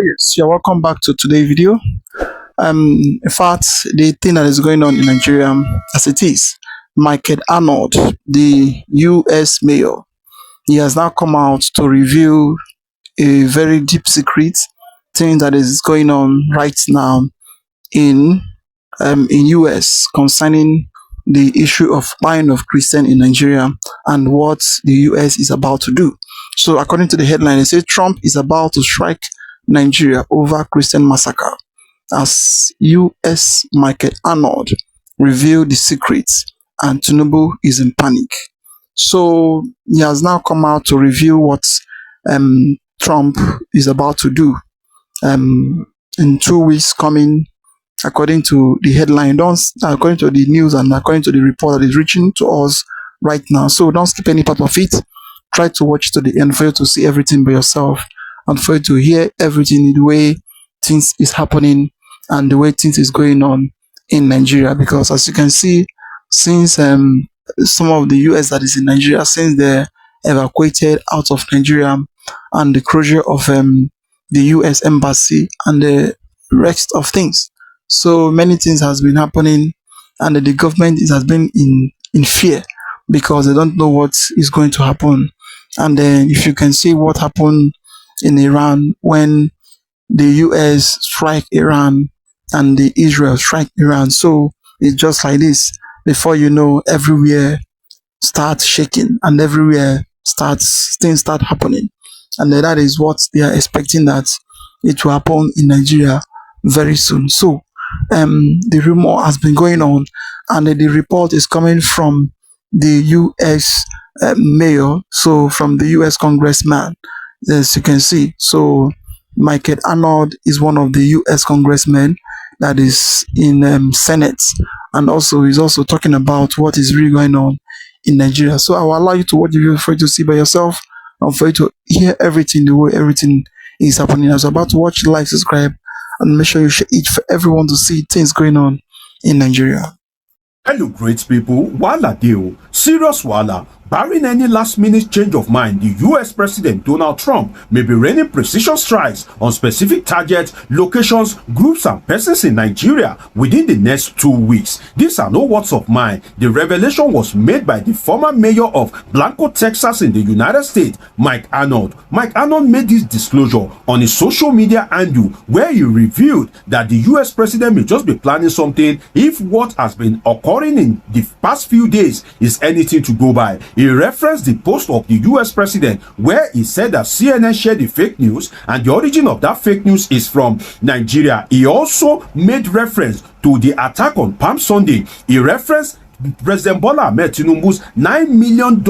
Yes, you're welcome back to today's video. In fact, the thing that is going on in Nigeria, as it is, Mike Arnold, the U.S. mayor, he has now come out to reveal a very deep secret thing that is going on right now in US concerning the issue of buying of Christian in Nigeria and what the US is about to do. So according to the headline, it says Trump is about to strike Nigeria over Christian massacre as US Mike Arnold revealed the secrets and Tinubu is in panic. So he has now come out to reveal what Trump is about to do in 2 weeks coming, according to the headline, according to the news and according to the report that is reaching to us right now. So don't skip any part of it. Try to watch to the end for you to see everything by yourself and for you to hear everything in the way things is happening and the way things is going on in Nigeria. Because as you can see, since some of the US that is in Nigeria, since they evacuated out of Nigeria and the closure of the US embassy and the rest of things. So many things has been happening and the government has been in fear because they don't know what is going to happen. And then if you can see what happened in Iran when the US strike Iran and the Israel strike Iran. So it's just like this. Before you know, everywhere starts shaking and everywhere things start happening. And then that is what they are expecting that it will happen in Nigeria very soon. So the rumor has been going on and the report is coming from the US mayor, so from the US congressman, as you can see. So Mike Arnold is one of the US congressmen that is in Senate, and also he's also talking about what is really going on in Nigeria. So I will allow you to watch the video for you to see by yourself and for you to hear everything, the way everything is happening. As you're about to watch, like, subscribe, and make sure you share it for everyone to see things going on in Nigeria. Hello, great people. Wala deal. Serious wala. Barring any last-minute change of mind, the US President Donald Trump may be raining precision strikes on specific targets, locations, groups, and persons in Nigeria within the next 2 weeks. These are no words of mine. The revelation was made by the former mayor of Blanco, Texas in the United States, Mike Arnold. Mike Arnold made this disclosure on his social media handle where he revealed that the US President may just be planning something if what has been occurring in the past few days is anything to go by. He referenced the post of the US president where he said that CNN shared the fake news and the origin of that fake news is from Nigeria. He also made reference to the attack on Palm Sunday. He referenced President Bola Tinubu's $9 million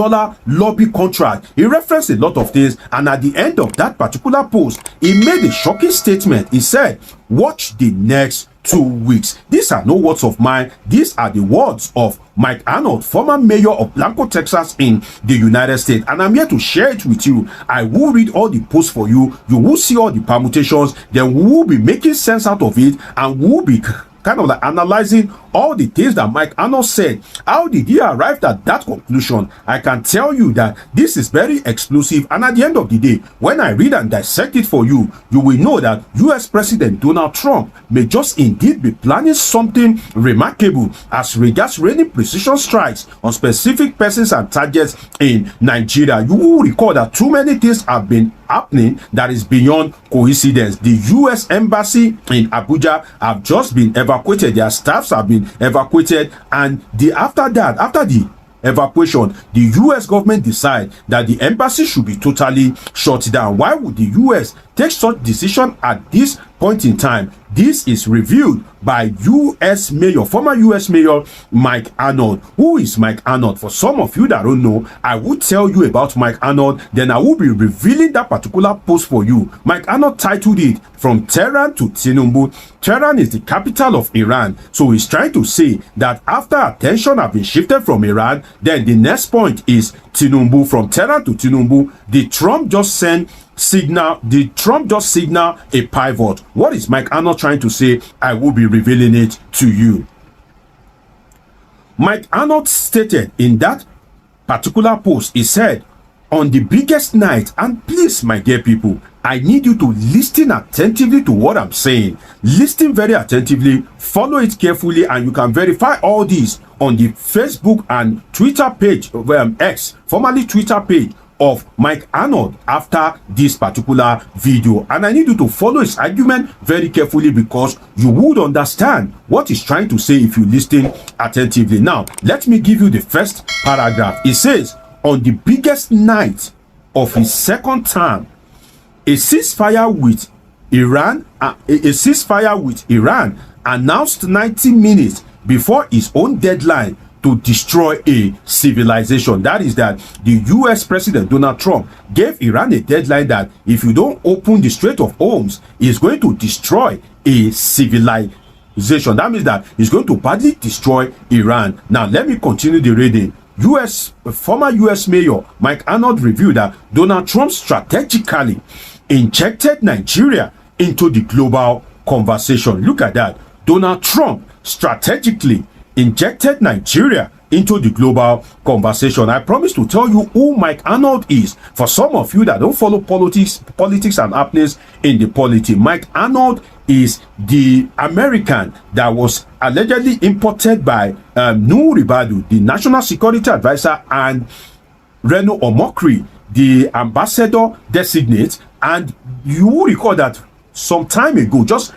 lobby contract. He referenced a lot of things, and at the end of that particular post, he made a shocking statement. He said, "Watch the next 2 weeks." These are no words of mine. These are the words of Mike Arnold, former mayor of Blanco, Texas in the United States. And I'm here to share it with you. I will read all the posts for you. You will see all the permutations. Then we will be making sense out of it, and we will be kind of like analyzing all the things that Mike Arnold said. How did he arrive at that conclusion? I can tell you that this is very explosive, and at the end of the day, when I read and dissect it for you, you will know that US President Donald Trump may just indeed be planning something remarkable as regards raining precision strikes on specific persons and targets in Nigeria. You will recall that too many things have been happening that is beyond coincidence. The US embassy in Abuja have just been evacuated. Their staffs have been evacuated, and after the evacuation, the US government decide that the embassy should be totally shut down. Why would the US take such decision at this point in time? This is revealed by US mayor, former US mayor Mike Arnold. Who is Mike Arnold? For some of you that don't know, I will tell you about Mike Arnold, then I will be revealing that particular post for you. Mike Arnold titled it "From Tehran to Tinubu." Tehran is the capital of Iran, so he's trying to say that after attention have been shifted from Iran, then the next point is Tinubu. From Tehran to Tinubu, the Trump just signal a pivot. What is Mike Arnold trying to say? I will be revealing it to you. Mike Arnold stated in that particular post, he said, on the biggest night. And please, my dear people, I need you to listen attentively to what I'm saying. Listen very attentively, follow it carefully, and you can verify all these on the Facebook and Twitter page of X, formerly Twitter page of Mike Arnold, after this particular video. And I need you to follow his argument very carefully, because you would understand what he's trying to say if you listen attentively. Now, let me give you the first paragraph. It says, on the biggest night of his second term, a ceasefire with Iran announced 90 minutes before his own deadline to destroy a civilization. That is, that the US President Donald Trump gave Iran a deadline that if you don't open the Strait of Hormuz, he's going to destroy a civilization. That means that he's going to badly destroy Iran. Now, let me continue the reading. Former US Mayor Mike Arnold revealed that Donald Trump strategically injected Nigeria into the global conversation. Look at that. Donald Trump strategically injected Nigeria into the global conversation. I promise to tell you who Mike Arnold is. For some of you that don't follow politics and happenings in the polity, Mike Arnold is the American that was allegedly imported by Nuhu Ribadu, the national security advisor, and Reno Omokri, the ambassador designate. And you will recall that some time ago, just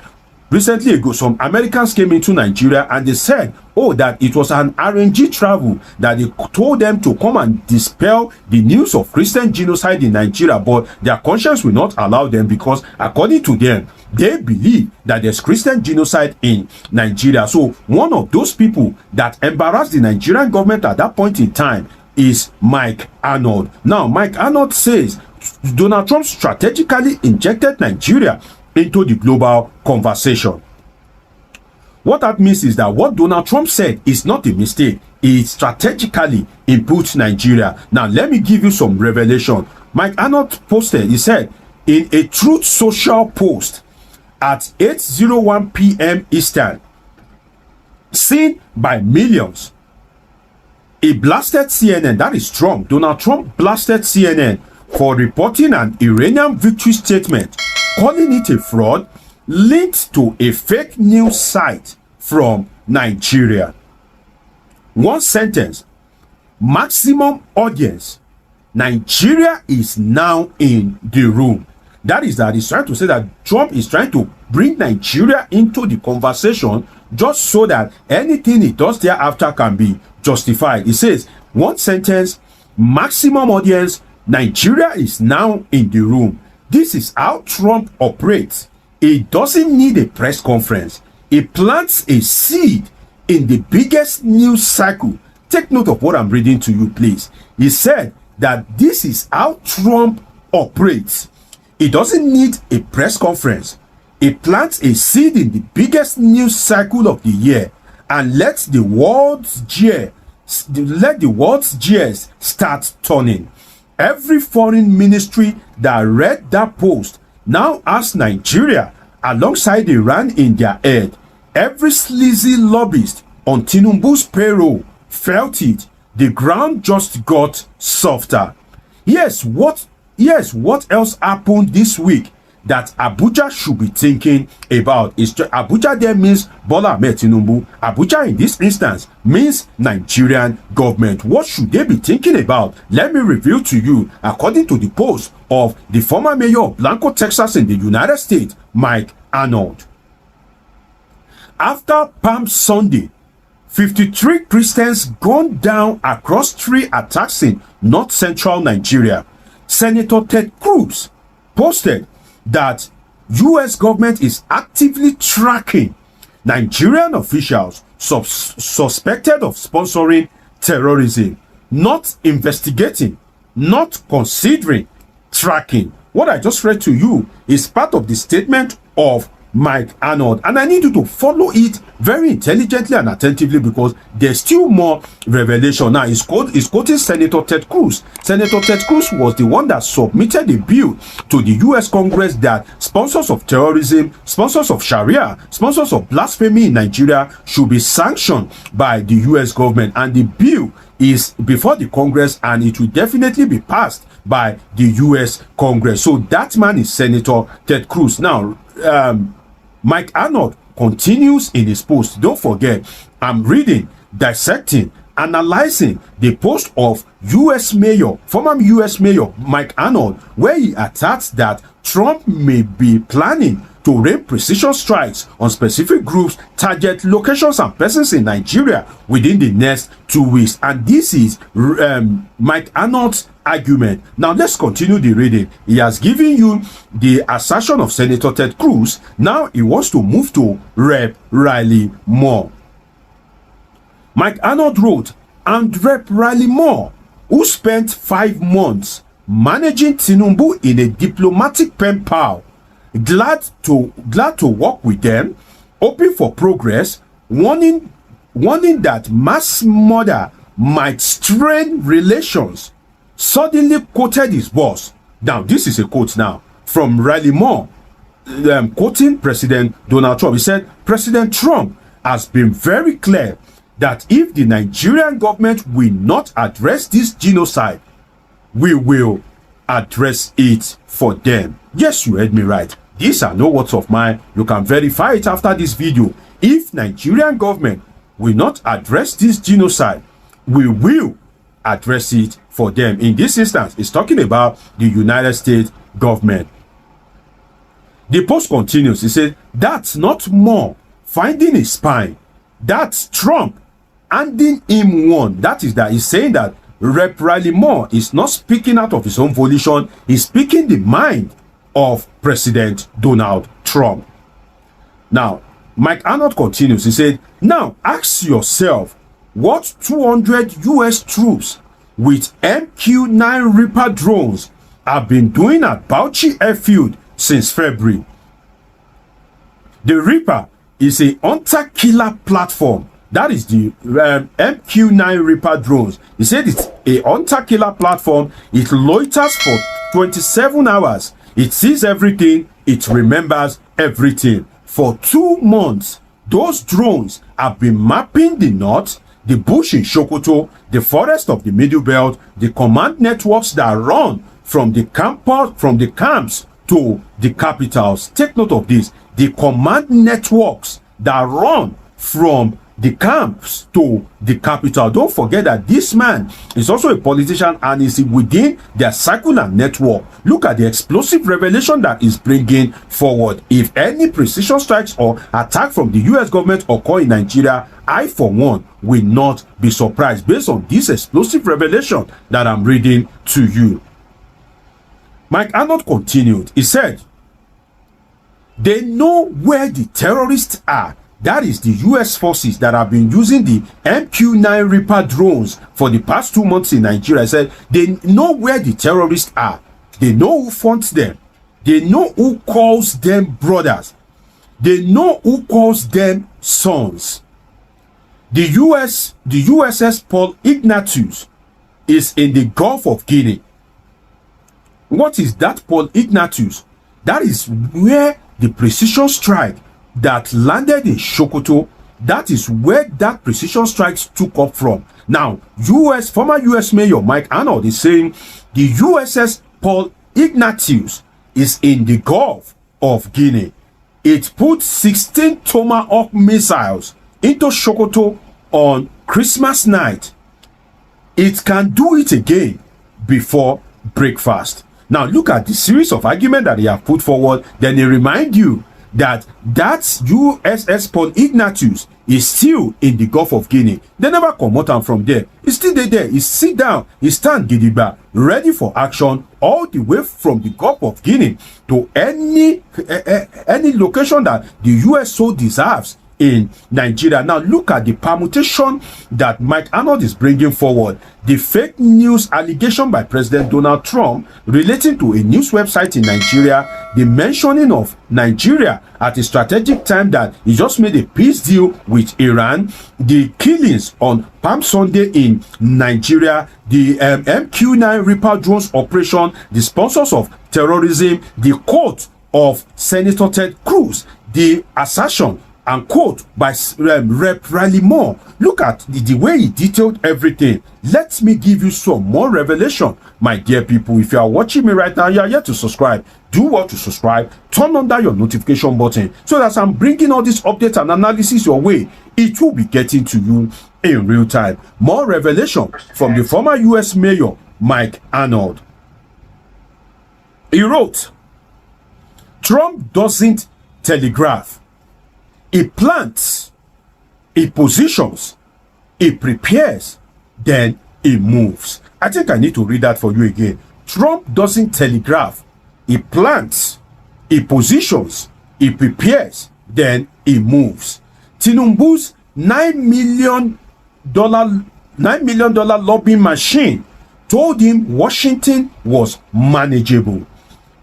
recently ago, some Americans came into Nigeria and they said, oh, that it was an RNG travel, that they told them to come and dispel the news of Christian genocide in Nigeria, but their conscience will not allow them, because according to them, they believe that there's Christian genocide in Nigeria. So one of those people that embarrassed the Nigerian government at that point in time is Mike Arnold. Now, Mike Arnold says Donald Trump strategically injected Nigeria into the global conversation. What that means is that what Donald Trump said is not a mistake. He strategically inputs Nigeria. Now, let me give you some revelation. Mike Arnold posted, he said, in a Truth Social post at 8:01 p.m. Eastern, seen by millions, he blasted CNN. That is Trump. Donald Trump blasted CNN for reporting an Iranian victory statement, calling it a fraud linked to a fake news site from Nigeria. One sentence: maximum audience. Nigeria is now in the room. That is, that he's trying to say that Trump is trying to bring Nigeria into the conversation, just so that anything he does thereafter can be justified. He says, one sentence: maximum audience. Nigeria is now in the room. This is how Trump operates. He doesn't need a press conference. He plants a seed in the biggest news cycle. Take note of what I'm reading to you, please. He said that this is how Trump operates. He doesn't need a press conference. He plants a seed in the biggest news cycle of the year and lets the world's gears start turning. Every foreign ministry that read that post now has Nigeria alongside Iran in their head. Every sleazy lobbyist on Tinubu's payroll felt it. The ground just got softer. Yes, what else happened this week that Abuja should be thinking about? Is Abuja there means Bola Tinubu. Abuja in this instance means Nigerian government. What should they be thinking about? Let me reveal to you, according to the post of the former mayor of Blanco, Texas in the United States, Mike Arnold. After Palm Sunday, 53 Christians gunned down across 3 attacks in north central Nigeria. Senator Ted Cruz posted that US government is actively tracking Nigerian officials suspected of sponsoring terrorism, not investigating, not considering, tracking. What I just read to you is part of the statement of Mike Arnold, and I need you to follow it very intelligently and attentively, because there's still more revelation. Now, he's quoting Senator Ted Cruz. Senator Ted Cruz was the one that submitted a bill to the US Congress that sponsors of terrorism, sponsors of Sharia, sponsors of blasphemy in Nigeria should be sanctioned by the US government, and the bill is before the Congress, and it will definitely be passed by the US Congress. So that man is Senator Ted Cruz. Now, Mike Arnold continues in his post. Don't forget, I'm reading, dissecting, analyzing the post of former US Mayor Mike Arnold, where he attacks that Trump may be planning to rain precision strikes on specific groups, target locations and persons in Nigeria within the next 2 weeks. And this is Mike Arnold's argument. Now let's continue the reading. He has given you the assertion of Senator Ted Cruz. Now he wants to move to Rep. Riley Moore. Mike Arnold wrote, and Rep. Riley Moore, who spent 5 months managing Tinubu in a diplomatic pen pal, glad to work with them, hoping for progress, warning that mass murder might strain relations, suddenly quoted his boss. Now this is a quote now from Riley Moore, quoting President Donald Trump. He said, President Trump has been very clear that if the Nigerian government will not address this genocide, we will address it for them. Yes, you heard me right. These are no words of mine. You can verify it after this video. If Nigerian government will not address this genocide, we will address it for them. In this instance, it's talking about the United States government. The post continues. He said, that's not more finding his spine. That's Trump handing him one. That is that he's saying that Rep. Riley Moore is not speaking out of his own volition. He's speaking the mind of President Donald Trump. Now, Mike Arnold continues. He said, now ask yourself what 200 US troops with MQ-9 Reaper drones have been doing at Bauchi Airfield since February. The Reaper is a hunter-killer platform. That is the MQ-9 Reaper drones. He said it's a hunter-killer platform. It loiters for 27 hours. It sees everything. It remembers everything. For 2 months, those drones have been mapping the north, the bush in Sokoto, the forest of the Middle Belt, the command networks that run from the camps to the capitals. Take note of this. The command networks that run from the camps to the capital. Don't forget that this man is also a politician and is within their circular network. Look at the explosive revelation that is bringing forward. If any precision strikes or attack from the US government occur in Nigeria, I for one will not be surprised based on this explosive revelation that I'm reading to you. Mike Arnold continued. He said, they know where the terrorists are. That is the US forces that have been using the MQ-9 Reaper drones for the past 2 months in Nigeria. I said they know where the terrorists are. They know who funds them. They know who calls them brothers. They know who calls them sons. The USS Paul Ignatius is in the Gulf of Guinea. What is that Paul Ignatius? That is where the precision strike that landed in Sokoto, that is where that precision strikes took up from. Now, former US Mayor Mike Arnold is saying the USS Paul Ignatius is in the Gulf of Guinea. It put 16 Tomahawk missiles into Sokoto on Christmas night. It can do it again before breakfast. Now, look at the series of arguments that he have put forward. Then he remind you that USS Paul Ignatius is still in the Gulf of Guinea. They never come out from there. He's still there. He sit down. He stand gidigba, ready for action, all the way from the Gulf of Guinea to any location that the US so deserves in Nigeria. Now look at the permutation that Mike Arnold is bringing forward. The fake news allegation by President Donald Trump relating to a news website in Nigeria, the mentioning of Nigeria at a strategic time that he just made a peace deal with Iran, the killings on Palm Sunday in Nigeria, the MQ-9 Reaper drones operation, the sponsors of terrorism, the quote of Senator Ted Cruz, the assertion and quote by Rep. Riley Moore. Look at the way he detailed everything. Let me give you some more revelation, my dear people. If you are watching me right now, you are yet to subscribe. Do what to subscribe. Turn on that your notification button so that as I'm bringing all these updates and analysis your way, it will be getting to you in real time. More revelation from the former U.S. Mayor Mike Arnold. He wrote, Trump doesn't telegraph. He plants, he positions, he prepares, then he moves. I think I need to read that for you again. Trump doesn't telegraph. He plants, he positions, he prepares, then he moves. Tinubu's $9 million lobbying machine told him Washington was manageable.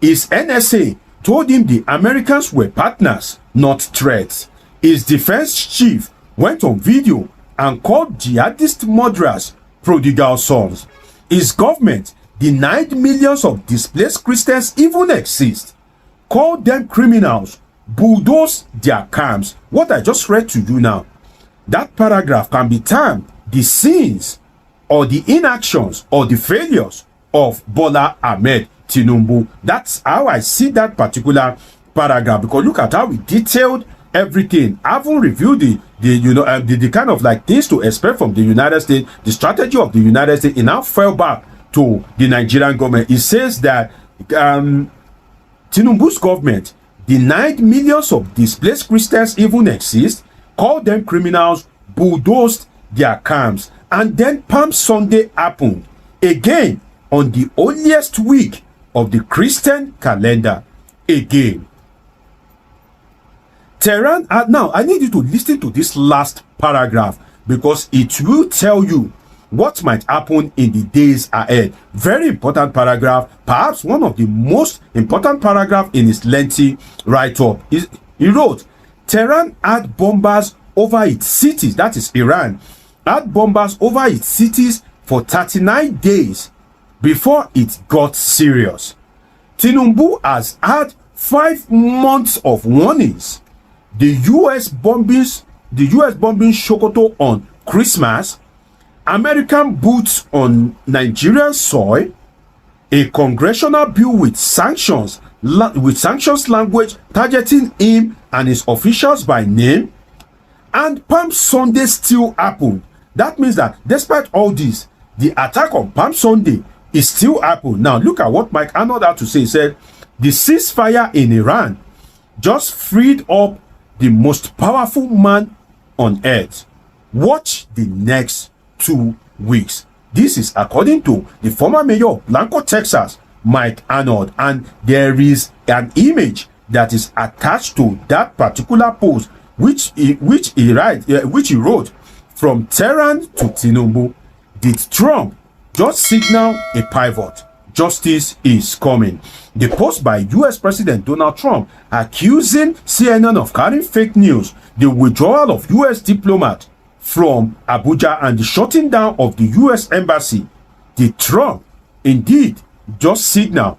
His NSA told him the Americans were partners, not threats. His defense chief went on video and called jihadist murderers prodigal sons. His government denied millions of displaced Christians even exist, called them criminals, bulldozed their camps. What I just read to you now, that paragraph can be termed the sins or the inactions or the failures of Bola Ahmed Tinubu. That's how I see that particular paragraph, because look at how we detailed everything. I haven't reviewed the kind of like things to expect from the United States, the strategy of the United States. It now fell back to the Nigerian government. It says that Tinubu's government denied millions of displaced Christians even exist, called them criminals, bulldozed their camps, and then Palm Sunday happened again on the holiest week of the Christian calendar again. Tehran, now I need you to listen to this last paragraph because it will tell you what might happen in the days ahead. Very important paragraph, perhaps one of the most important paragraph in his lengthy write-up. He wrote, Tehran had bombers over its cities, that is Iran, had bombers over its cities for 39 days before it got serious. Tinubu has had 5 months of warnings. The US bombing Sokoto on Christmas, American boots on Nigerian soil, a congressional bill with sanctions language targeting him and his officials by name, and Palm Sunday still happened. That means that despite all this, the attack on Palm Sunday is still happening. Now look at what Mike Arnold had to say. He said, the ceasefire in Iran just freed up the most powerful man on earth. Watch the next 2 weeks. This is according to the former mayor of Blanco, Texas, Mike Arnold, and there is an image that is attached to that particular post which he wrote from Tehran to Tinubu. Did Trump just signal a pivot? Justice is coming. The post by US President Donald Trump accusing CNN of carrying fake news, the withdrawal of US diplomat from Abuja, and the shutting down of the US embassy. Did Trump indeed just signal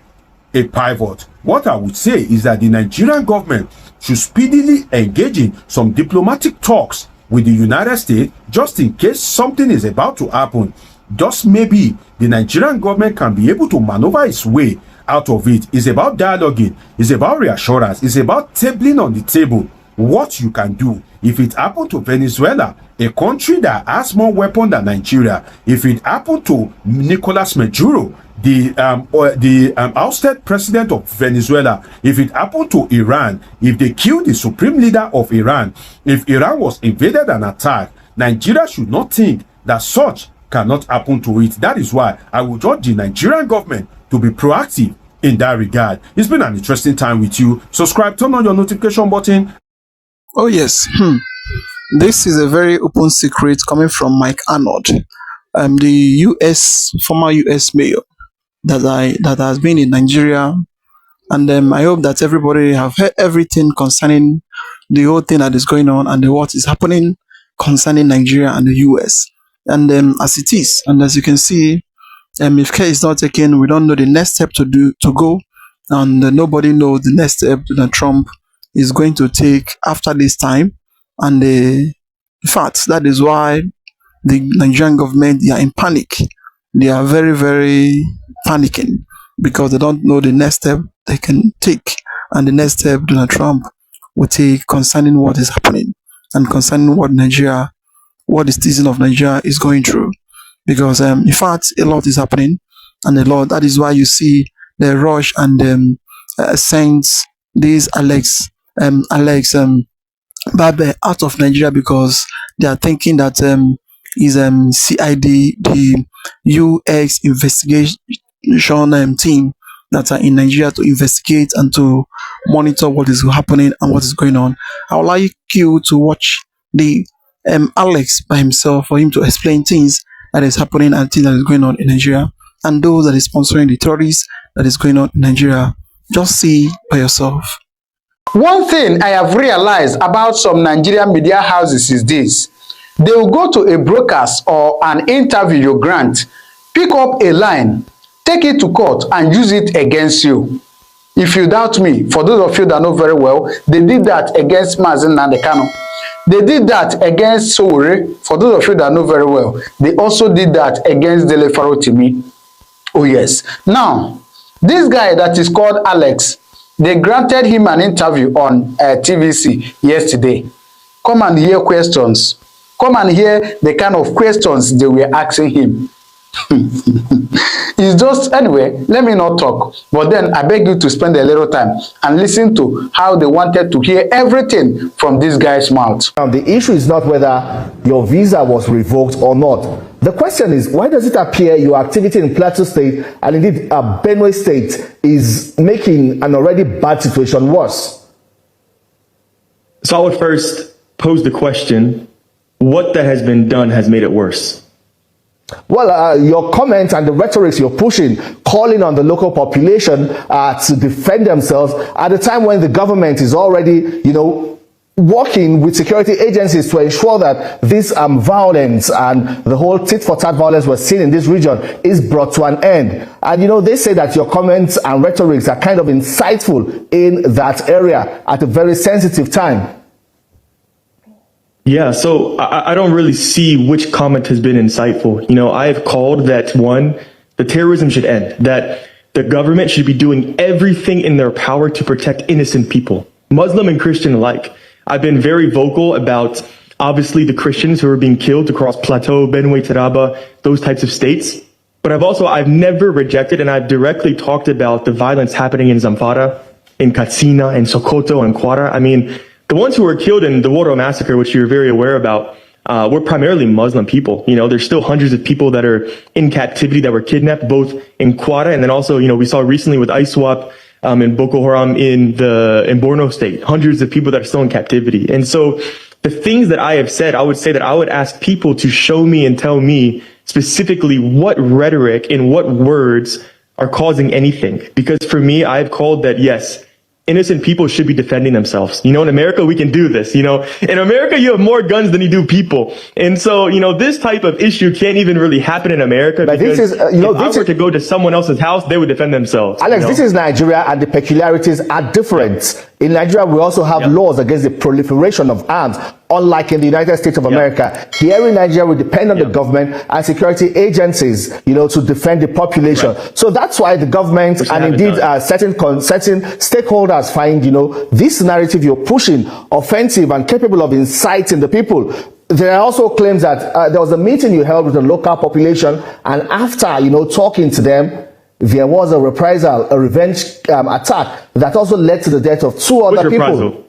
a pivot? What I would say is that the Nigerian government should speedily engage in some diplomatic talks with the United States just in case something is about to happen. Just maybe the Nigerian government can be able to maneuver its way out of it. It's about dialoguing, it's about reassurance, it's about tabling on the table what you can do. If it happened to Venezuela, a country that has more weapons than Nigeria, if it happened to Nicolas Maduro, the ousted president of Venezuela, if it happened to Iran, if they killed the supreme leader of Iran, if Iran was invaded and attacked, Nigeria should not think that such cannot happen to it. That is why I would urge the Nigerian government to be proactive in that regard. It's been an interesting time with you. Subscribe, turn on your notification button. Oh yes, this is a very open secret coming from Mike Arnold, the former US mayor that has been in Nigeria, and I hope that everybody have heard everything concerning the whole thing that is going on and what is happening concerning Nigeria and the US. And as it is, and as you can see, if care is not taken, we don't know the next step to go, and nobody knows the next step that Trump is going to take after this time. And in fact, that is why the Nigerian government, they are in panic. They are very, very panicking because they don't know the next step they can take and the next step Donald Trump will take concerning what is happening and concerning what the citizen of Nigeria is going through. Because in fact, a lot is happening, and a lot. That is why you see the rush and sends these Alex Babe out of Nigeria because they are thinking that is CID, the US investigation team that are in Nigeria to investigate and to monitor what is happening and what is going on. I would like you to watch the Alex by himself for him to explain things that is happening and things that is going on in Nigeria and those that is sponsoring the terrorists that is going on in Nigeria. Just see by yourself. One thing I have realized about some Nigerian media houses is this. They will go to a broadcast or an interview you grant, pick up a line, take it to court and use it against you. If you doubt me, for those of you that know very well, they did that against Mazen Nandekano. They did that against Sowore. For those of you that know very well, they also did that against Dele Farotimi. Oh yes. Now, this guy that is called Alex, they granted him an interview on TVC yesterday. Come and hear questions. Come and hear the kind of questions they were asking him. It's just, anyway, let me not talk. But then I beg you to spend a little time and listen to how they wanted to hear everything from this guy's mouth. Now, the issue is not whether your visa was revoked or not. The question is, why does it appear your activity in Plateau State and indeed Benue State is making an already bad situation worse? So I would first pose the question, what that has been done has made it worse? Well, your comments and the rhetorics you're pushing, calling on the local population to defend themselves at a time when the government is already, working with security agencies to ensure that this violence and the whole tit-for-tat violence we're seeing in this region is brought to an end. And, they say that your comments and rhetorics are kind of insightful in that area at a very sensitive time. Yeah, so I don't really see which comment has been insightful. I have called that, one, the terrorism should end, that the government should be doing everything in their power to protect innocent people, Muslim and Christian alike. I've been very vocal about, obviously, the Christians who are being killed across Plateau, Benue, Taraba, those types of states. But I've never rejected, and I've directly talked about the violence happening in Zamfara, in Katsina, in Sokoto, and Kwara. I mean, the ones who were killed in the Woro massacre, which you're very aware about, were primarily Muslim people. There's still hundreds of people that are in captivity that were kidnapped, both in Kwara and then also, we saw recently with ISWAP in Boko Haram in Borno State, hundreds of people that are still in captivity. And so the things that I have said, I would say that I would ask people to show me and tell me specifically what rhetoric and what words are causing anything. Because for me, I've called that, yes, innocent people should be defending themselves. In America, we can do this. In America, you have more guns than you do people. And so, this type of issue can't even really happen in America. But because if I were to go to someone else's house, they would defend themselves. Alex, this is Nigeria and the peculiarities are different. In Nigeria, we also have laws against the proliferation of arms, unlike in the United States of America. Here in Nigeria, we depend on the government and security agencies, to defend the population. Right. So that's why the government and indeed certain stakeholders find, this narrative you're pushing offensive and capable of inciting the people. There are also claims that there was a meeting you held with the local population, and after, talking to them, there was a reprisal, a revenge attack that also led to the death of two other people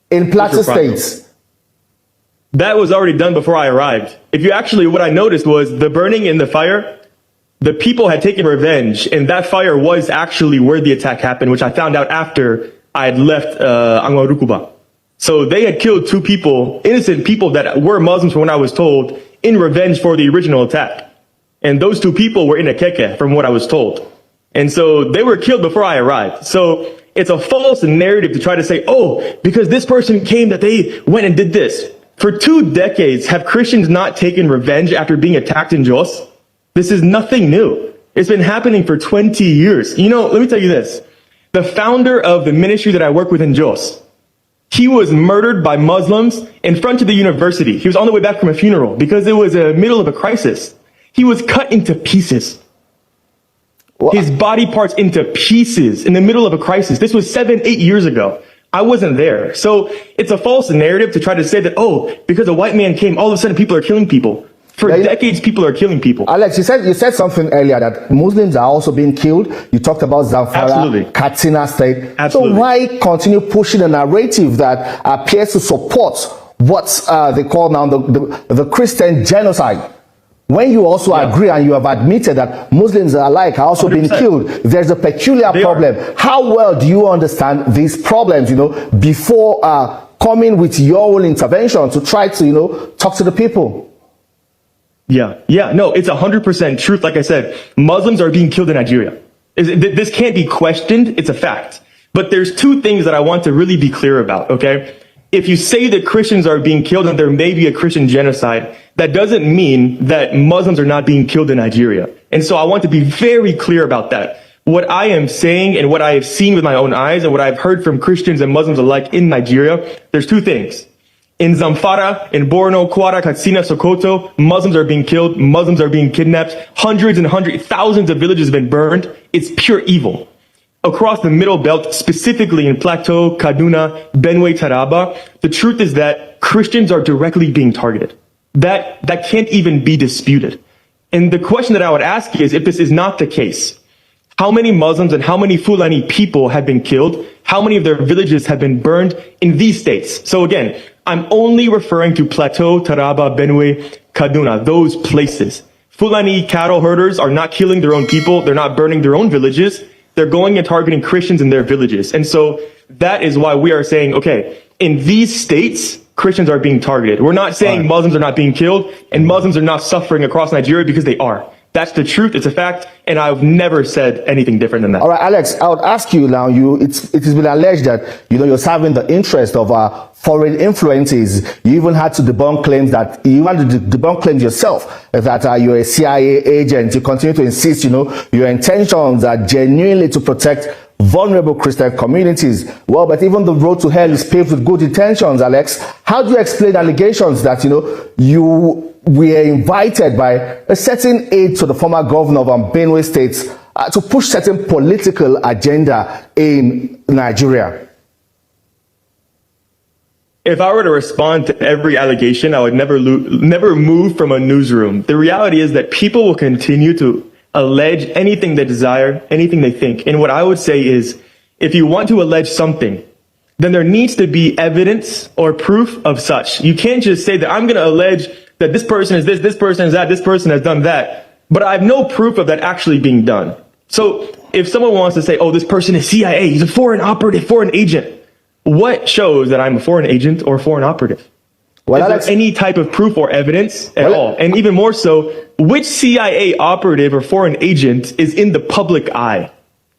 in Plateau State. That was already done before I arrived. What I noticed was the burning and the fire, the people had taken revenge, and that fire was actually where the attack happened, which I found out after I had left Angwarukuba. So they had killed two people, innocent people that were Muslims from what I was told, in revenge for the original attack. And those two people were in Akeke, from what I was told. And so they were killed before I arrived. So it's a false narrative to try to say, because this person came that they went and did this. For 2 decades, have Christians not taken revenge after being attacked in Jos? This is nothing new. It's been happening for 20 years. Let me tell you this. The founder of the ministry that I work with in Jos, He was murdered by Muslims in front of the university. He was on the way back from a funeral because it was a middle of a crisis. He was cut into pieces. His body parts into pieces in the middle of a crisis. This was 7-8 years ago. I wasn't there. So it's a false narrative to try to say that, oh, because a white man came, all of a sudden people are killing people. For decades, people are killing people. Alex, you said something earlier that Muslims are also being killed. You talked about Zamfara, Katsina State. Absolutely. So why continue pushing a narrative that appears to support what they call now the Christian genocide? When you also agree and you have admitted that Muslims alike are also 100%. Being killed, there's a peculiar problem. How well do you understand these problems, before coming with your own intervention to try to, talk to the people? No, it's 100% truth. Like I said, Muslims are being killed in Nigeria. This can't be questioned. It's a fact. But there's two things that I want to really be clear about, okay? If you say that Christians are being killed and there may be a Christian genocide, that doesn't mean that Muslims are not being killed in Nigeria. And so I want to be very clear about that. What I am saying and what I have seen with my own eyes and what I've heard from Christians and Muslims alike in Nigeria, there's two things. In Zamfara, in Borno, Kwara, Katsina, Sokoto, Muslims are being killed. Muslims are being kidnapped. Thousands of villages have been burned. It's pure evil. Across the Middle Belt, specifically in Plateau, Kaduna, Benue, Taraba, the truth is that Christians are directly being targeted. That can't even be disputed. And the question that I would ask is, if this is not the case, how many Muslims and how many Fulani people have been killed? How many of their villages have been burned in these states? So again, I'm only referring to Plateau, Taraba, Benue, Kaduna, those places. Fulani cattle herders are not killing their own people. They're not burning their own villages. They're going and targeting Christians in their villages. And so that is why we are saying, okay, in these states, Christians are being targeted. We're not saying Muslims are not being killed and Muslims are not suffering across Nigeria, because they are. That's the truth. It's a fact. And I've never said anything different than that. All right, Alex, I would ask you now, it has been alleged that, you're serving the interest of foreign influences. You even had to debunk claims yourself that you're a CIA agent. You continue to insist, your intentions are genuinely to protect vulnerable Christian communities. Well, but even the road to hell is paved with good intentions, Alex. How do you explain allegations that, you were invited by a certain aide to the former governor of Benue State to push certain political agenda in Nigeria? If I were to respond to every allegation, I would never move from a newsroom. The reality is that people will continue to allege anything they desire, anything they think. And what I would say is, if you want to allege something, then there needs to be evidence or proof of such. You can't just say that I'm going to allege that this person is this person is that, this person has done that, but I have no proof of that actually being done. So if someone wants to say, oh, this person is CIA, he's a foreign operative, foreign agent, what shows that I'm a foreign agent or a foreign operative? Well, is there any type of proof or evidence at all? And even more so, which CIA operative or foreign agent is in the public eye?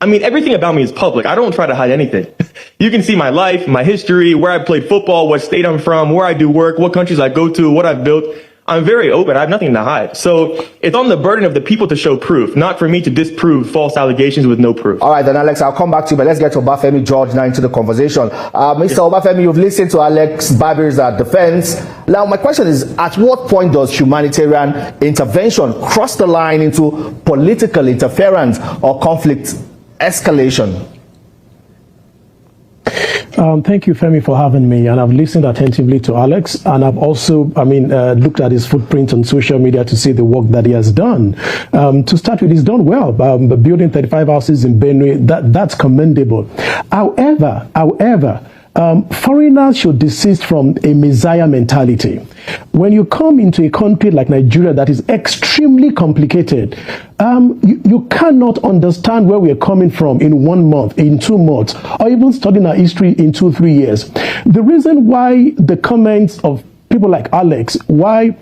I mean, everything about me is public. I don't try to hide anything. You can see my life, my history, where I played football, what state I'm from, where I do work, what countries I go to, what I've built. I'm very open. I have nothing to hide. So it's on the burden of the people to show proof, not for me to disprove false allegations with no proof. All right, then, Alex, I'll come back to you, but let's get to Obafemi George now into the conversation. Mr. Obafemi, you've listened to Alex Babir's defense. Now, my question is, at what point does humanitarian intervention cross the line into political interference or conflict escalation? Thank you, Femi, for having me. And I've listened attentively to Alex, and I've also, looked at his footprint on social media to see the work that he has done. To start with, he's done well. Building 35 houses in Benue, that's commendable. However, foreigners should desist from a messiah mentality. When you come into a country like Nigeria that is extremely complicated, you cannot understand where we are coming from in 1 month, in 2 months, or even studying our history in 2-3 years. The reason why the comments of people like Alex, why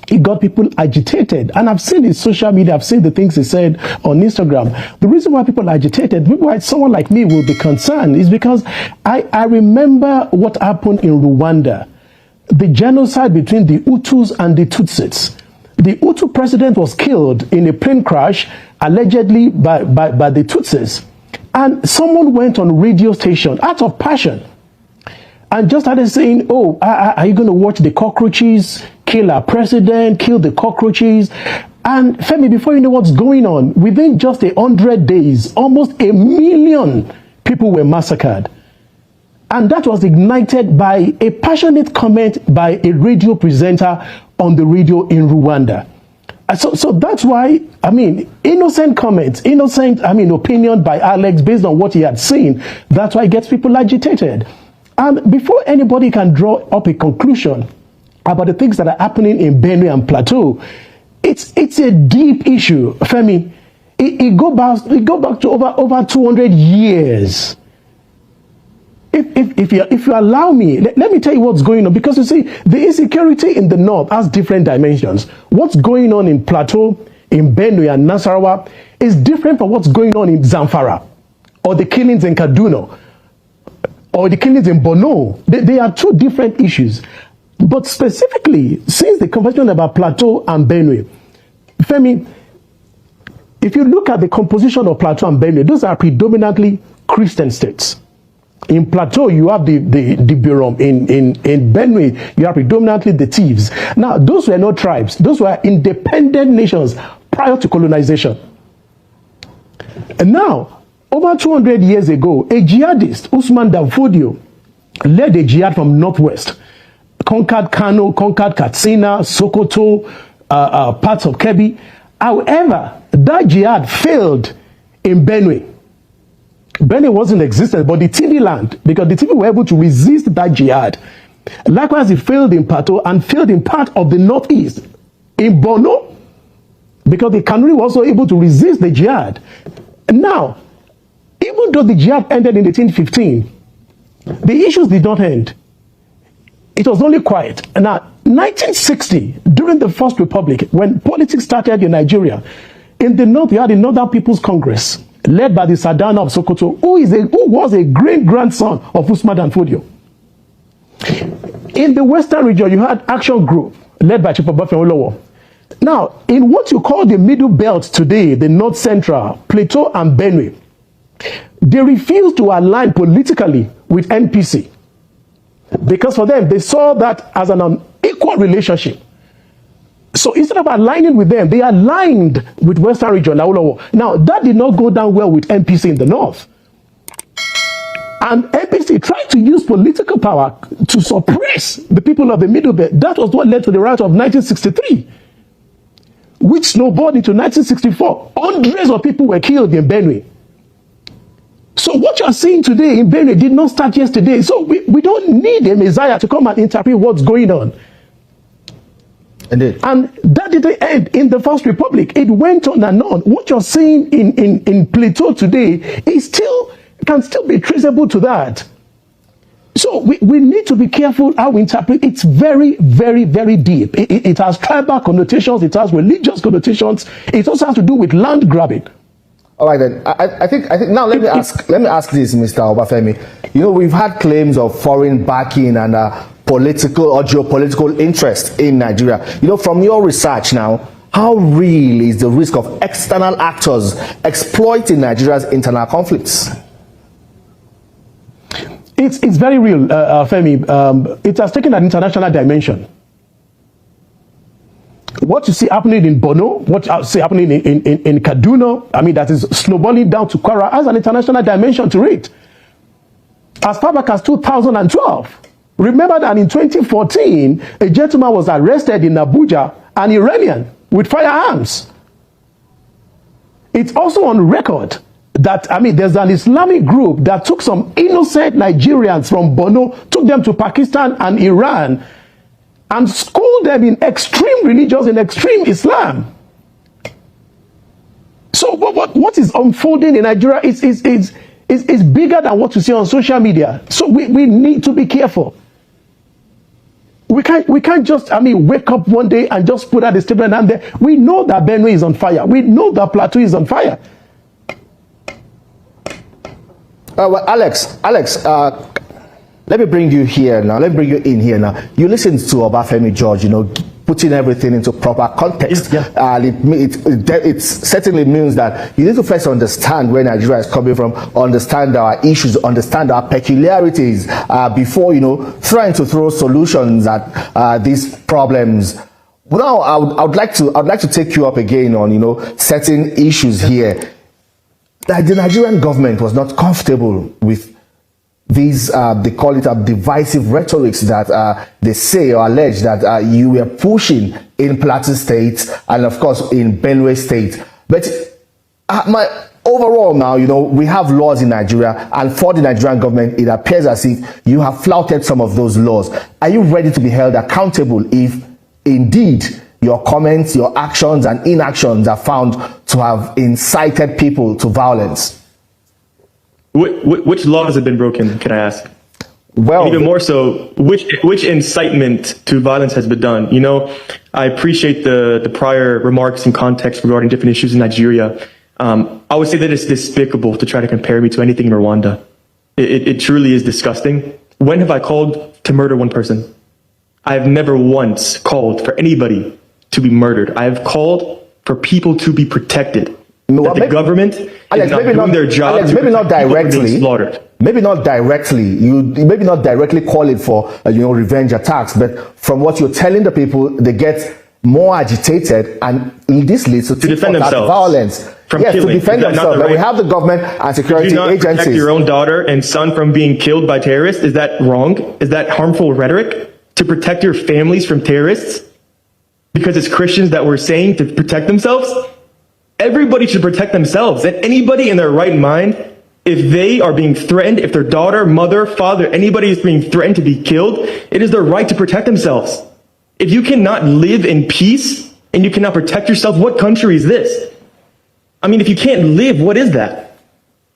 it got people agitated, and I've seen his social media, I've seen the things he said on Instagram. The reason why people are agitated, why someone like me will be concerned, is because I remember what happened in Rwanda, the genocide between the Hutus and the Tutsis. The Hutu president was killed in a plane crash, allegedly by the Tutsis. And someone went on radio station out of passion and just started saying, oh, are you going to watch the cockroaches kill our president, kill the cockroaches? And Femi, before you know what's going on, within just 100 days, almost 1 million people were massacred. And that was ignited by a passionate comment by a radio presenter on the radio in Rwanda. So that's why, I mean, innocent comments, opinion by Alex based on what he had seen. That's why it gets people agitated. And before anybody can draw up a conclusion about the things that are happening in Benue and Plateau, it's a deep issue, Femi. It goes back to over 200 years. If you allow me, let me tell you what's going on, because you see, the insecurity in the north has different dimensions. What's going on in Plateau, in Benue and Nasarawa is different from what's going on in Zamfara, or the killings in Kaduna, or the killings in Borno. They are two different issues. But specifically, since the conversation about Plateau and Benue, Femi, if you look at the composition of Plateau and Benue, those are predominantly Christian states. In Plateau, you have the Birom. In Benue, you have predominantly the Thieves. Now, those were not tribes. Those were independent nations prior to colonization. And now, over 200 years ago, a jihadist, Usman Danfodio, led a jihad from northwest, conquered Kano, conquered Katsina, Sokoto, parts of Kebbi. However, that jihad failed in Benue. Benue wasn't existent, but the TV land, because the TV were able to resist that jihad. Likewise, it failed in Plateau and failed in part of the northeast. In Borno, because the Kanuri was also able to resist the jihad. Now, even though the jihad ended in 1815, the issues did not end. It was only quiet. Now, 1960, during the First Republic, when politics started in Nigeria, in the north, you had the Northern People's Congress, led by the Sadana of Sokoto, who was a great-grandson of Usman Danfodio. In the western region, you had Action Group, led by Chief Obafemi Awolowo. Now, in what you call the Middle Belt today, the North Central, Plateau and Benue, they refused to align politically with NPC. Because for them, they saw that as an unequal relationship. So instead of aligning with them, they aligned with Western Region, Awolowo. Now, that did not go down well with NPC in the north. And NPC tried to use political power to suppress the people of the Middle Belt. That was what led to the riot of 1963, which snowballed into 1964. Hundreds of people were killed in Benue. So what you're seeing today in Benue did not start yesterday. So we don't need a messiah to come and interpret what's going on. Indeed. And that didn't end in the First Republic. It went on and on. What you're seeing in Plateau today can still be traceable to that. So we need to be careful how we interpret. It's very, very, very deep. It has tribal connotations. It has religious connotations. It also has to do with land grabbing. All right then. I think now let me ask this, Mr. Obafemi. You know, we've had claims of foreign backing and political or geopolitical interest in Nigeria. You know, from your research now, how real is the risk of external actors exploiting Nigeria's internal conflicts? It's very real, Femi. It has taken an international dimension. What you see happening in Borno, what you see happening in Kaduna, I mean, that is snowballing down to Kwara, has an international dimension to it. As far back as 2012, remember that in 2014, a gentleman was arrested in Abuja, an Iranian, with firearms. It's also on record that, I mean, there's an Islamic group that took some innocent Nigerians from Borno, took them to Pakistan and Iran, and schooled them in extreme religions, in extreme Islam. So what is unfolding in Nigeria is bigger than what you see on social media. So we need to be careful. We can't just, I mean, wake up one day and just put out a statement and there. We know that Benue is on fire. We know that Plateau is on fire. Well, Alex, let me bring you here now. Let me bring you in here now. You listen to Obafemi George, you know, putting everything into proper context. Yeah. And it certainly means that you need to first understand where Nigeria is coming from, understand our issues, understand our peculiarities before, trying to throw solutions at these problems. Now, I would like to take you up again on, certain issues here. That the Nigerian government was not comfortable with these, they call it divisive rhetorics that they say or allege that you were pushing in Plateau State and, of course, in Benue State. But overall now, we have laws in Nigeria, and for the Nigerian government, it appears as if you have flouted some of those laws. Are you ready to be held accountable if indeed your comments, your actions and inactions are found to have incited people to violence? Which laws have been broken, can I ask? Well, and even more so, which incitement to violence has been done? I appreciate the prior remarks and context regarding different issues in Nigeria. I would say that it's despicable to try to compare me to anything in Rwanda. It truly is disgusting. When have I called to murder one person? I have never once called for anybody to be murdered. I have called for people to be protected. The government is not doing their job. Alex, maybe not directly. Slaughtered. Maybe not directly. You maybe not directly call it for revenge attacks, but from what you're telling the people, they get more agitated, and this leads to defend themselves violence. From yes, killing. To defend themselves. Right? We have the government and security agencies. Do you not protect your own daughter and son from being killed by terrorists? Is that wrong? Is that harmful rhetoric? To protect your families from terrorists? Because it's Christians that we're saying to protect themselves? Everybody should protect themselves. And anybody in their right mind, if they are being threatened, if their daughter, mother, father, anybody is being threatened to be killed, it is their right to protect themselves. If you cannot live in peace and you cannot protect yourself, what country is this? I mean, if you can't live, what is that?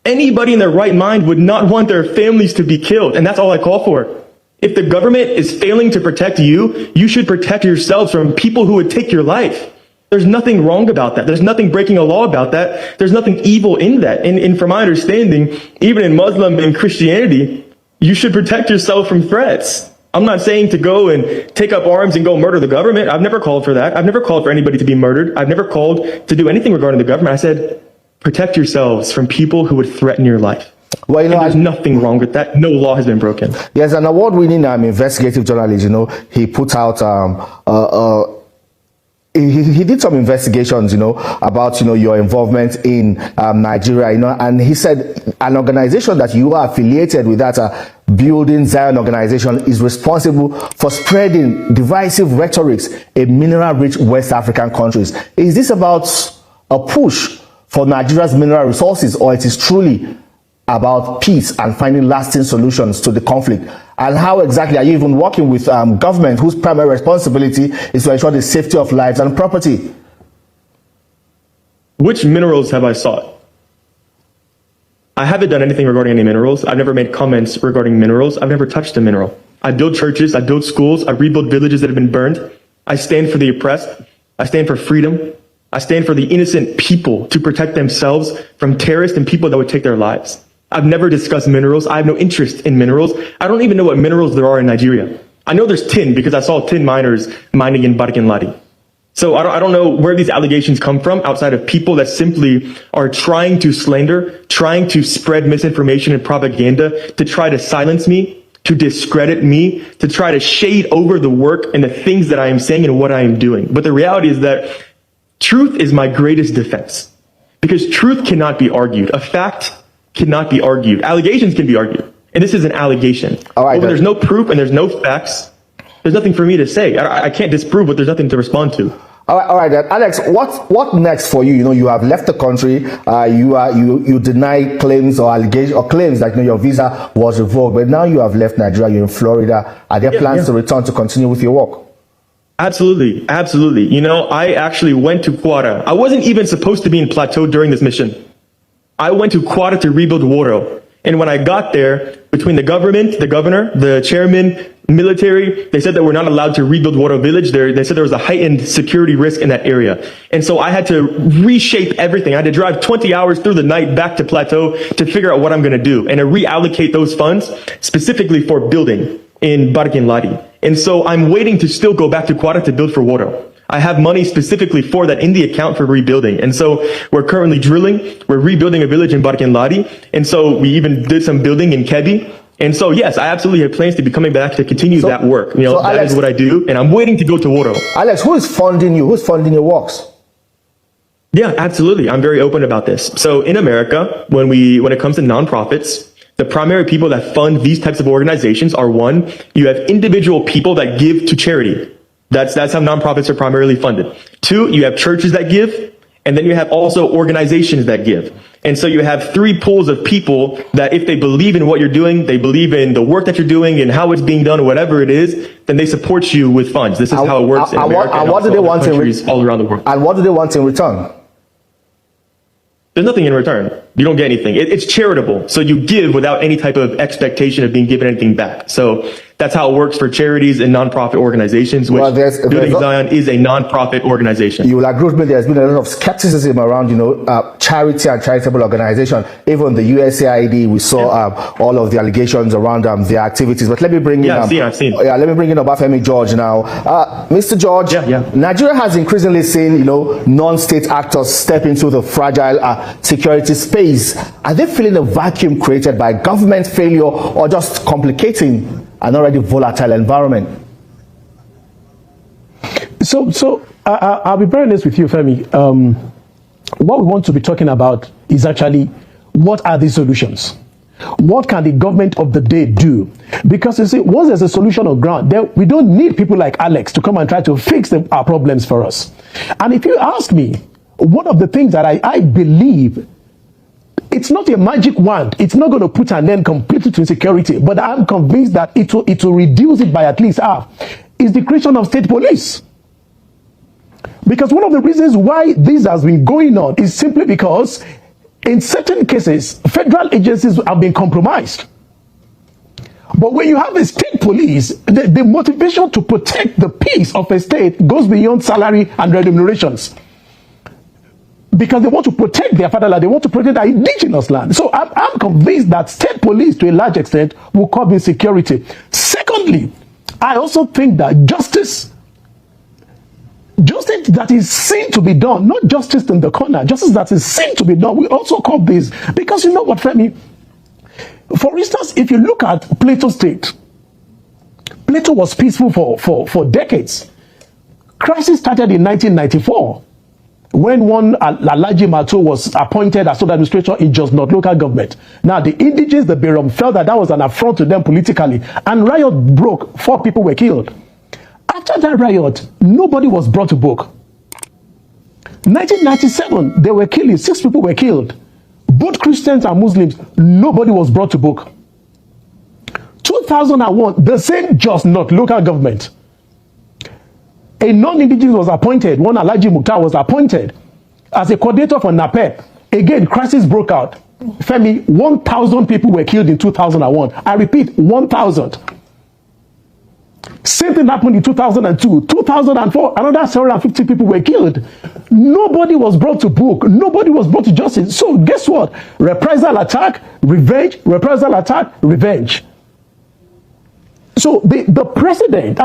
Anybody in their right mind would not want their families to be killed. And that's all I call for. If the government is failing to protect you, you should protect yourselves from people who would take your life. There's nothing wrong about that. There's nothing breaking a law about that. There's nothing evil in that. And from my understanding, even in Muslim and Christianity, you should protect yourself from threats. I'm not saying to go and take up arms and go murder the government. I've never called for that. I've never called for anybody to be murdered. I've never called to do anything regarding the government. I said, protect yourselves from people who would threaten your life. Well, there's nothing wrong with that. No law has been broken. Yes, an award-winning investigative journalist, he put out he did some investigations, about, your involvement in Nigeria, and he said an organization that you are affiliated with, that Building Zion organization, is responsible for spreading divisive rhetorics in mineral-rich West African countries. Is this about a push for Nigeria's mineral resources, or it is truly about peace and finding lasting solutions to the conflict? And how exactly are you even working with government whose primary responsibility is to ensure the safety of lives and property? Which minerals have I sought? I haven't done anything regarding any minerals. I've never made comments regarding minerals. I've never touched a mineral. I build churches, I build schools, I rebuild villages that have been burned. I stand for the oppressed. I stand for freedom. I stand for the innocent people to protect themselves from terrorists and people that would take their lives. I've never discussed minerals. I have no interest in minerals. I don't even know what minerals there are in Nigeria. I know there's tin because I saw tin miners mining in Barkin-Ladi. So I don't know where these allegations come from outside of people that simply are trying to slander, trying to spread misinformation and propaganda, to try to silence me, to discredit me, to try to shade over the work and the things that I am saying and what I am doing. But the reality is that truth is my greatest defense, because truth cannot be argued. A fact cannot be argued. Allegations can be argued. And this is an allegation. All right, when there's no proof and there's no facts, there's nothing for me to say. I can't disprove, but there's nothing to respond to. All right, Alex. What next for you? You have left the country. You deny claims or allegations or claims that your visa was revoked, but now you have left Nigeria. You're in Florida. Are there plans to return to continue with your work? Absolutely, absolutely. I actually went to Kwara. I wasn't even supposed to be in Plateau during this mission. I went to Kwara to rebuild Woro. And when I got there, between the government, the governor, the chairman, military, they said that we're not allowed to rebuild Woro village. They said there was a heightened security risk in that area. And so I had to reshape everything. I had to drive 20 hours through the night back to Plateau to figure out what I'm going to do and to reallocate those funds specifically for building in Barkin-Ladi. And so I'm waiting to still go back to Quara to build for water. I have money specifically for that in the account for rebuilding. And so we're currently drilling. We're rebuilding a village in Barkinladi. And so we even did some building in Kebi. And so, yes, I absolutely have plans to be coming back to continue that work. You know, that Alex, is what I do. And I'm waiting to go to Woro. Alex, who is funding you? Who's funding your works? Yeah, absolutely. I'm very open about this. So in America, when it comes to nonprofits, the primary people that fund these types of organizations are, one, you have individual people that give to charity. That's how nonprofits are primarily funded. Two, you have churches that give, and then you have also organizations that give. And so you have three pools of people that if they believe in what you're doing, they believe in the work that you're doing and how it's being done, whatever it is, then they support you with funds. This is how it works in America and what do they want all around the world. And what do they want in return? There's nothing in return. You don't get anything. It's charitable. So you give without any type of expectation of being given anything back. So that's how it works for charities and nonprofit organizations, which Building Zion is a nonprofit organization. You will agree with me, there's been a lot of skepticism around, charity and charitable organization. Even the USAID, we saw all of the allegations around their activities. But let me bring in I've seen. Let me bring in Obafemi George now. Mr. George, Nigeria has increasingly seen, non-state actors step into the fragile security space. Are they feeling a vacuum created by government failure or just complicating an already volatile environment? So I'll be very honest with you, Femi. What we want to be talking about is actually what are the solutions? What can the government of the day do? Because you see, once there's a solution on ground, then we don't need people like Alex to come and try to fix our problems for us. And if you ask me, one of the things that I believe, it's not a magic wand. It's not going to put an end completely to insecurity, but I'm convinced that it will reduce it by at least half, is the creation of state police. Because one of the reasons why this has been going on is simply because in certain cases, federal agencies have been compromised. But when you have a state police, the motivation to protect the peace of a state goes beyond salary and remunerations. Because they want to protect their fatherland, they want to protect their indigenous land. So I'm convinced that state police, to a large extent, will curb insecurity. Secondly, I also think that justice that is seen to be done, not justice in the corner, justice that is seen to be done, will also curb this. Because you know what, Femi? For instance, if you look at Plateau State, Plateau was peaceful for decades. Crisis started in 1994. When one Alhaji Mato was appointed as sole administrator in Jos North local government. Now, the indigenes, the Birom, felt that was an affront to them politically, and riot broke. 4 people were killed. After that riot, nobody was brought to book. 1997, they were killing. 6 people were killed. Both Christians and Muslims, nobody was brought to book. 2001, the same Jos North local government. A non-indigenous was appointed. One Alhaji Mukhtar was appointed as a coordinator for NAPEP. Again, crisis broke out. Femi, 1,000 people were killed in 2001. I repeat, 1,000. Same thing happened in 2002. 2004, another 750 people were killed. Nobody was brought to book. Nobody was brought to justice. So guess what? Reprisal attack, revenge. Reprisal attack, revenge. So the president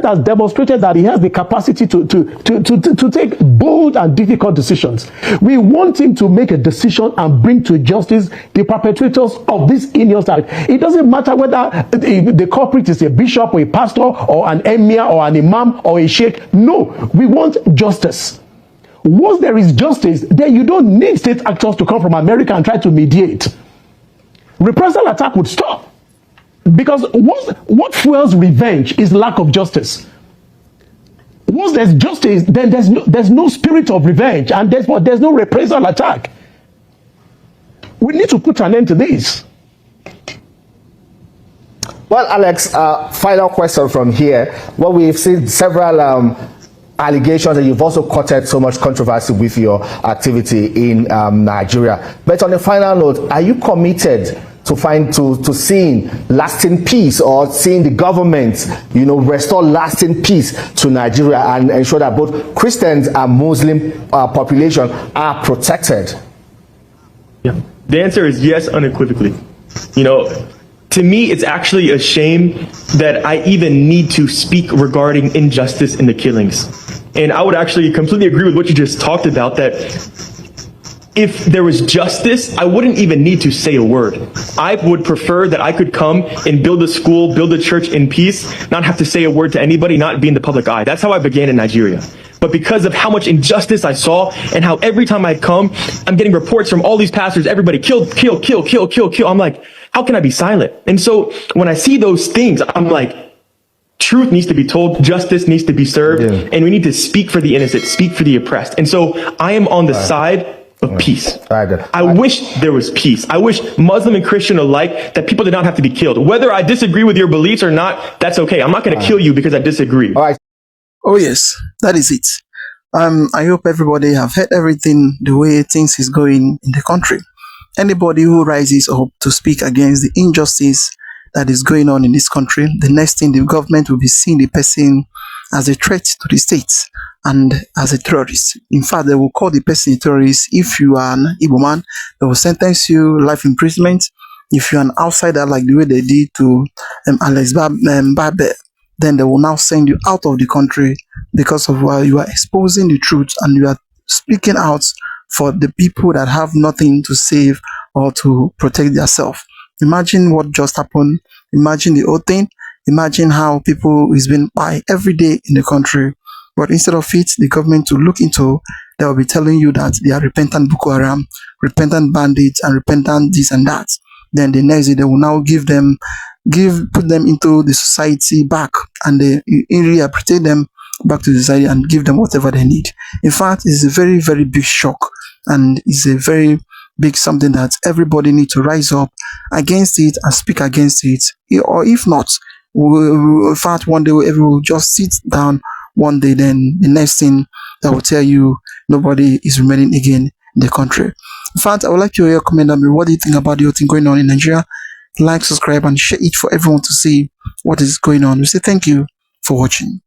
has demonstrated that he has the capacity to take bold and difficult decisions. We want him to make a decision and bring to justice the perpetrators of this heinous act. It doesn't matter whether the culprit is a bishop or a pastor or an emir or an imam or a sheikh. No, we want justice. Once there is justice, then you don't need state actors to come from America and try to mediate. Reprisal attack would stop. Because what fuels revenge is lack of justice. Once there's justice, then there's no spirit of revenge, and there's no reprisal attack. We need to put an end to this. Well, Alex, final question from here. Well, we've seen several allegations, and you've also courted so much controversy with your activity in Nigeria. But on a final note, are you committed to seeing lasting peace, or seeing the government, restore lasting peace to Nigeria and ensure that both Christians and Muslim population are protected? Yeah, the answer is yes, unequivocally. To me, it's actually a shame that I even need to speak regarding injustice in the killings. And I would actually completely agree with what you just talked about, that if there was justice, I wouldn't even need to say a word. I would prefer that I could come and build a school, build a church in peace, not have to say a word to anybody, not be in the public eye. That's how I began in Nigeria. But because of how much injustice I saw and how every time I come, I'm getting reports from all these pastors, everybody kill, kill, kill, kill, kill, kill. I'm like, how can I be silent? And so when I see those things, I'm like, truth needs to be told, justice needs to be served, and we need to speak for the innocent, speak for the oppressed. And so I am on the side of peace. I wish there was peace. I wish Muslim and Christian alike, that people did not have to be killed. Whether I disagree with your beliefs or not, that's okay. I'm not going to kill you because I disagree. Oh yes, that is it. I hope everybody have heard everything, the way things is going in the country. Anybody who rises up to speak against the injustice that is going on in this country, the next thing the government will be seeing the person as a threat to the state and as a terrorist. In fact, they will call the person a terrorist. If you are an Igbo man, they will sentence you life imprisonment. If you're an outsider, like the way they did to Alex Babe, then they will now send you out of the country because of you are exposing the truth and you are speaking out for the people that have nothing to save or to protect themselves. Imagine what just happened. Imagine the whole thing. Imagine how people is being by every day in the country. But instead of it, the government to look into, they will be telling you that they are repentant Boko Haram, repentant bandits, and repentant this and that. Then the next day, they will now put them into the society back, and they rehabilitate them back to the society and give them whatever they need. In fact, it's a very, very big shock, and it's a very big something that everybody needs to rise up against it and speak against it. Or if not, in fact, one day everyone will just sit down one day, then the next thing that will tell you nobody is remaining again in the country. In fact, I would like to hear your comment on me. What do you think about the whole thing going on in Nigeria? Like, subscribe, and share it for everyone to see what is going on. We say thank you for watching.